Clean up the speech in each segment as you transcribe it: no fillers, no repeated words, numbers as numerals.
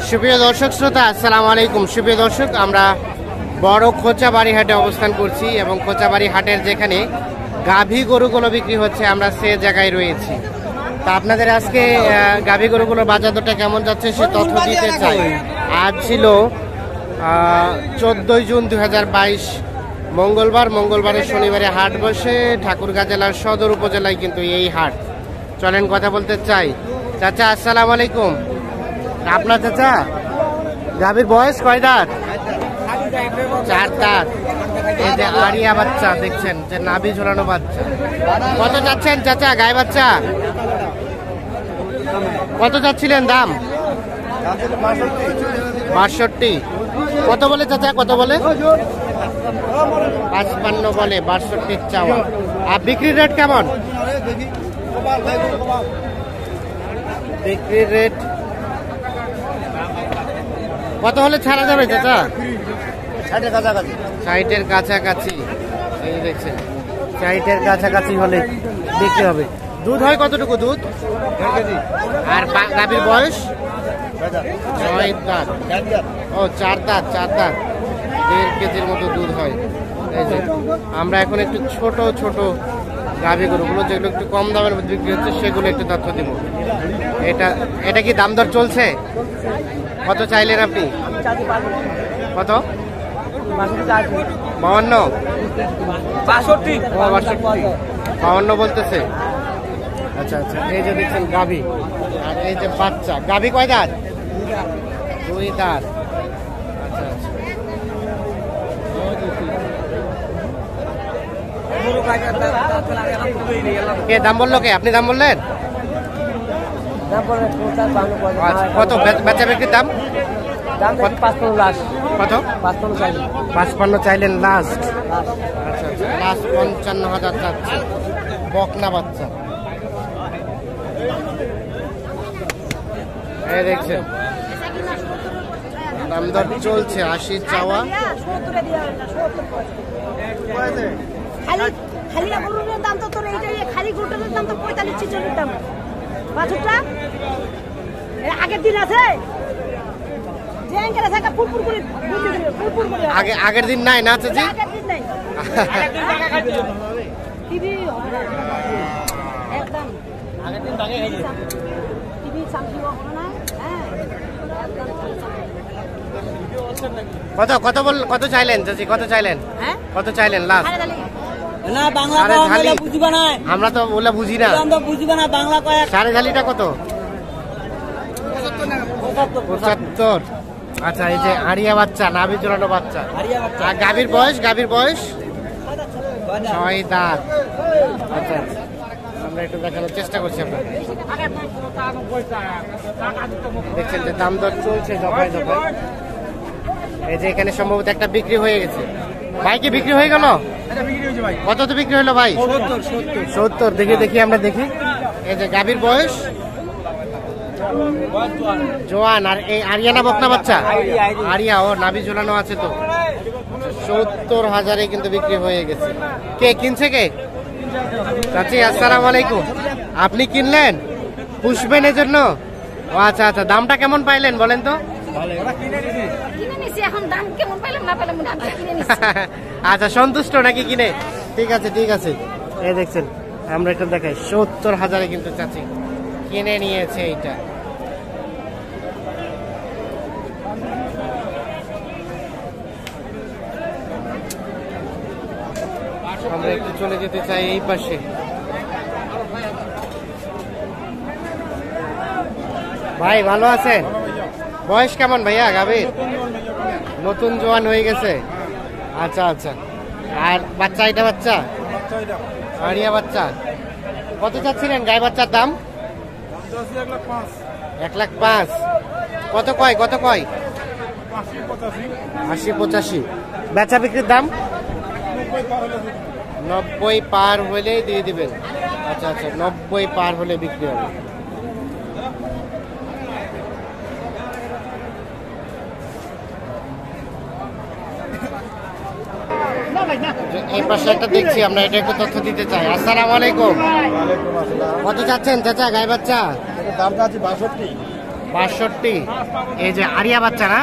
সুপ্রিয় দর্শক শ্রোতা, আসসালামু আলাইকুম। সুপ্রিয় দর্শক, আমরা বড় খোঁচাবাড়ি হাটে অবস্থান করছি এবং খোঁচাবাড়ি হাটের যেখানে গাভী গরুগুলো বিক্রি হচ্ছে আমরা সে জায়গায় রয়েছি। তা আপনাদের আজকে গাভী গরুগুলোর বাজার দরটা কেমন যাচ্ছে সে তথ্য দিতে চাই। আজ ছিল 14 জুন 2022 মঙ্গলবার। মঙ্গলবারের শনিবারে হাট বসে ঠাকুরগাঁ জেলার সদর উপজেলায় কিন্তু এই হাট। চলেন কথা বলতে চাই। চাচা আসসালামু আলাইকুম। আপনার চাচা গাভীর বয়স কয় দাঁত? 4 দাঁত। এই যে আড়িয়া বাচ্চা দেখছেন, যে নাভি ঝোলানো বাচ্চা। কত যাচ্ছেন চাচা গায়ে বাচ্চা? কত যাচ্ছিলেন দাম? 62। কত বলে চাচা, কত বলে? 55 বলে, 62 চাওয়া। আর বিক্রির রেট কেমন? বিক্রির রেট কত হলে ছাড়া যাবে চাচা? 60-এর কাছাকাছি। 60-এর কাছাকাছি। এই দেখছেন 60-এর কাছাকাছি হলে বিক্রি হবে। দুধ হয় কতটুকু দুধ? 1.5 কেজি। আর গাভীর বয়স? 6 দাঁত। ও 4 দাঁত, 4 দাঁত। 1.5 কেজির মতো দুধ হয়। এই যে আমরা এখন একটু ছোট ছোট গাভী গরুগুলো যেগুলো একটু কম দামের মধ্যে বিক্রি হচ্ছে সেগুলো একটু তথ্য দিব। এটা কি দাম দর চলছে? কত চাইলেন আপনি? কত? 52? 52 বলতেছে। আচ্ছা আচ্ছা। এই যে দেখছেন গাভী, আর এই যে বাচ্চা। গাভী কয় দাঁত? 2 দাঁত। আচ্ছা আচ্ছা। কে দাম বললো? কে আপনি দাম বললেন? কত বেচা বিক্রির দাম? কত? 55 চাইলেন লাস্ট। আচ্ছা আচ্ছা। লাস্ট 55,000 যাচ্ছে। বকনা বাচ্চা। এই দেখছেন দাম দর চলছে। 80 চাওয়া। আগের দিন আছে, আগের দিন নাই না চাচি? কত কত বল, কত চাইলেন চাচি? কত চাইলেন? কত চাইলেন লাস্ট? না বাংলা বুঝিবা না, আমরা তো ওলা বুঝি না। আমরা বুঝিবা না বাংলা কয়। সাড়ে ঝালিটা কত? 75। আচ্ছা। এই যে আড়িয়া বাচ্চা, নাভি ঝোলানো বাচ্চা। আর গাভীর বয়স? গাভীর বয়স 6 দাঁত। আচ্ছা আচ্ছা। আমরা একটু দেখানোর চেষ্টা করছি আপনাকে। দেখছেন যে দাম দর চলছে দফায় দফায়। এই যে এখানে সম্ভবত একটা বিক্রি হয়ে গেছে। ভাই কি বিক্রি হয়ে গেল? কত তো বিক্রি হলো ভাই? 70। দেখি দেখি আমরা দেখি। এই যে গাভীর বয়স জোয়ান। আর এই আরিয়ানা বকনা বাচ্চা? আরিয়া। ও নাভি ঝোলানো আছে তো। 70,000-এ কিন্তু বিক্রি হয়ে গেছে। কে কিনছে? কে? চাচি আসসালামু আলাইকুম। আপনি কিনলেন? পুষবেন এর জন্য? ও আচ্ছা আচ্ছা। দামটা কেমন পাইলেন বলেন তো? আচ্ছা, সন্তুষ্ট নাকি কিনে? ঠিক আছে ঠিক আছে। এই দেখছেন আমরা একটু দেখাই। 70,000-এ কিন্তু চাচি কিনে নিয়েছে এইটা। আমরা একটু চলে যেতে চাই এই পাশে। ভাই ভালো আছেন? বয়স কেমন ভাইয়া গাভীর? নতুন জোয়ান হয়ে গেছে। আচ্ছা আচ্ছা। আর বাচ্চা? এটা বাচ্চা আড়িয়া বাচ্চা। কত চাচ্ছিলেন গায়ে বাচ্চার দাম? 1,05,000। কত কয়? কত কয়? 80-85। বেচা বিক্রির দাম 90 পার হলেই দিয়ে দিবেন। আচ্ছা আচ্ছা। 90 পার হলে বিক্রি হবে। এই পাশে একটা দেখছি আমরা, এটা একটু তথ্য দিতে চাই। আসসালামু আলাইকুম। কত চাচ্ছেন চাচা গায়ে বাচ্চা? দাম চাচ্ছি 62। 62। এই যে আরিয়া বাচ্চা না,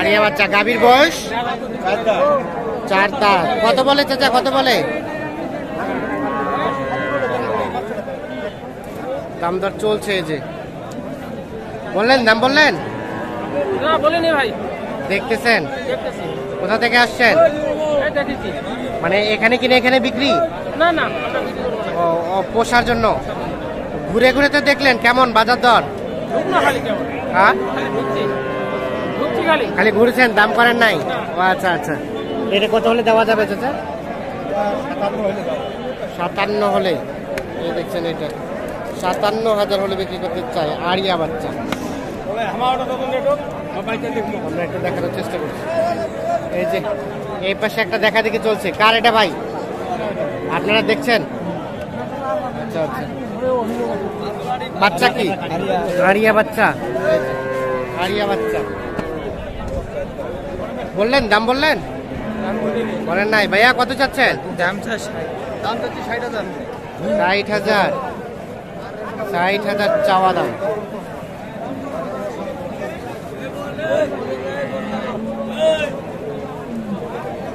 আরিয়া বাচ্চা। গাভীর বয়স 4 দাঁত। কত বলে চাচা, কত বলে? দাম দর চলছে। এই যে বললেন, দাম বললেন না বলিনি ভাই, দেখতেছেন? দেখতেছি। কোথা থেকে আসছেন? এই দেখেছি। মানে এখানে কিনে এখানে বিক্রি? না না, আমরা বিক্রি করবো না। ও পোষার জন্য। ঘুরে ঘুরে তো দেখলেন কেমন বাজার দর? ঢুক না খালি কেমন, হ্যাঁ, খালি ঢুকছি ঢুকছি খালি। খালি ঘুরেছেন, দাম করেন নাই? ও আচ্ছা আচ্ছা। এটা কত হলে দেওয়া যাবে চাচা? 57 হলে। এই দেখছেন, এটা 57,000 হলে বিক্রি করতে চাই। আরিয়া বাচ্চা। আমরা একটু দেখানোর চেষ্টা করছি। এই যে এই পাশে একটা দেখা দেখি চলছে। কার এটা ভাই, আপনারা দেখছেন? আচ্ছা আচ্ছা। বাচ্চা কি? আরিয়া বাচ্চা। এই যে, আরিয়া বাচ্চা। বললেন, দাম বললেন? বলেন নাই। ভাইয়া কত চাচ্ছেন? দাম চাষ, দাম চাচ্ছি 60,000। 60,000। 60,000 চাওয়া দাম।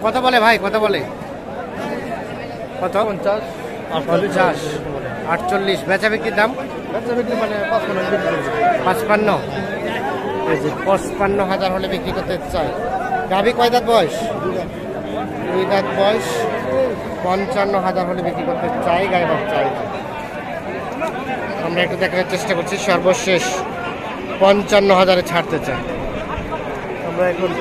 কত বলে ভাই, কত বলে? কত? 50, 48। বেচা বিক্রির দাম? মানে 55। এই যে 55,000 হলে বিক্রি করতে চাই। গাভী কয় দাঁত বয়স? 2 দাঁত বয়স। 55,000 হলে বিক্রি করতে চাই। গায়ে বাচ্চা। আমরা একটু দেখার চেষ্টা করছি। সর্বশেষ 55,000 ছাড়তে চাই। আমরা এখন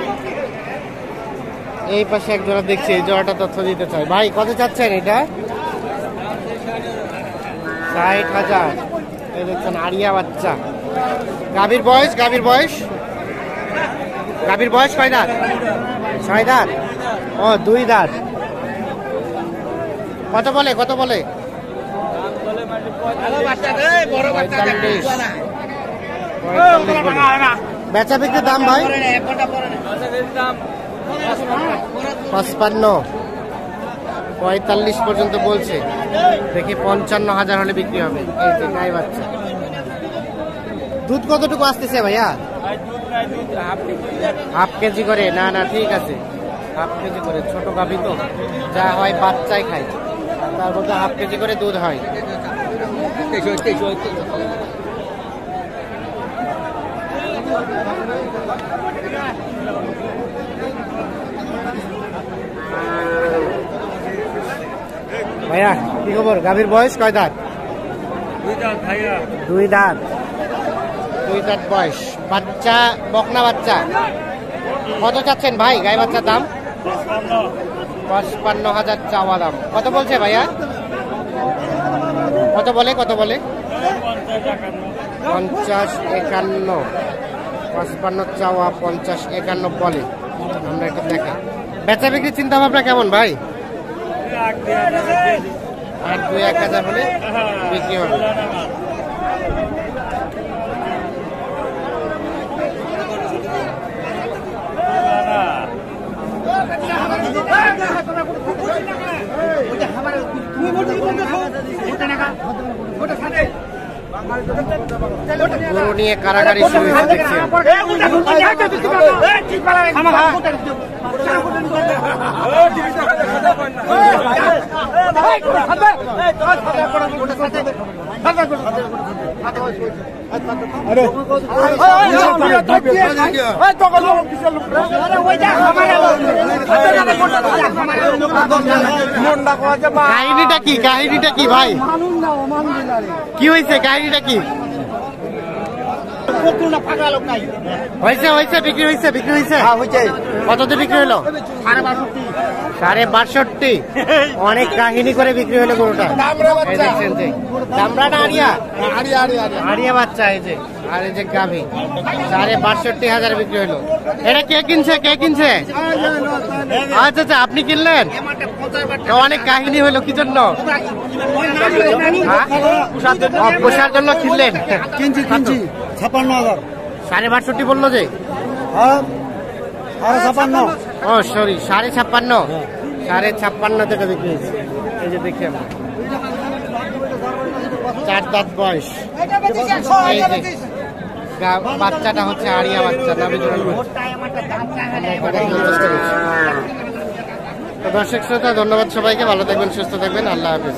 এই পাশে এক জোড়া দেখছি, এই জোড়াটা তথ্য দিতে চাই। ভাই কত চাচ্ছেন এটা? 60,000। এই দেখছেন আরিয়া বাচ্চা। গাভীর বয়স, গাভীর বয়স, গাভীর বয়স কয় দাঁত? 6 দাঁত। ও 2 দাঁত। কত বলে, কত বলে? 45 বলে। বেচা বিক্রির দাম ভাই? 55। 45 পর্যন্ত বলছে। দেখি 55,000 হলে বিক্রি হবে। এই যে গাই বাচ্চা। দুধ কতটুকু আসতেছে ভাইয়া? হাফ কেজি করে? না না, ঠিক আছে, হাফ কেজি করে। ছোট গাভী তো, যা হয় বাচ্চাই খায়, তার মধ্যে হাফ কেজি করে দুধ হয়। ভাইয়া কি খবর? গাভীর বয়স কয় দাঁত? 2 দাঁত। 2 দাঁত বয়স। বাচ্চা বকনা বাচ্চা। কত চাচ্ছেন ভাই গাই বাচ্চার দাম? 55,000 চাওয়া দাম। কত বলছে ভাইয়া? কত বলে, কত বলে? 50, 51। 55 চাওয়া, 50, 51 বলে। আমরা একটু দেখে বেচা বিক্রির চিন্তা ভাবনা কেমন ভাই? 8-2-1,000 হলে বিক্রি হবে। গরু নিয়ে কারাগারি শুরু হয়েছে দেখছি। কাহিনীটা কি, কাহিনীটা কি ভাই? কি হয়েছে, কাহিনীটা কি? হয়েছে হয়েছে, বিক্রি হয়েছে, বিক্রি হয়েছে। কততে বিক্রি হলো? 62.5। অনেক কাহিনী করে বিক্রি হলো গরুটা। এই দেখছেন যে দামরা না আরিয়া, আরিয়া বাচ্চা। এই যে আর এই যে গাভী 62,500 বিক্রি হলো। এটা কে কিনছে, কে কিনছে? আচ্ছা আচ্ছা, আপনি কিনলেন? অনেক কাহিনী হলো কি জন্য? পোষার জন্য কিনলেন? কিনছি 56,000। 62.5 বললো যে? 56,000। ও সরি, 56.5। 56.5 টাকা বিক্রি হয়েছে। এই যে দেখি আমরা 4 দাঁত বয়স। এই যে বাচ্চাটা হচ্ছে আড়িয়া বাচ্চা, নাভি জোড়ানো বাচ্চা। তো দর্শক শ্রোতা, ধন্যবাদ সবাইকে, ভালো থাকবেন, সুস্থ থাকবেন, আল্লাহ হাফেজ।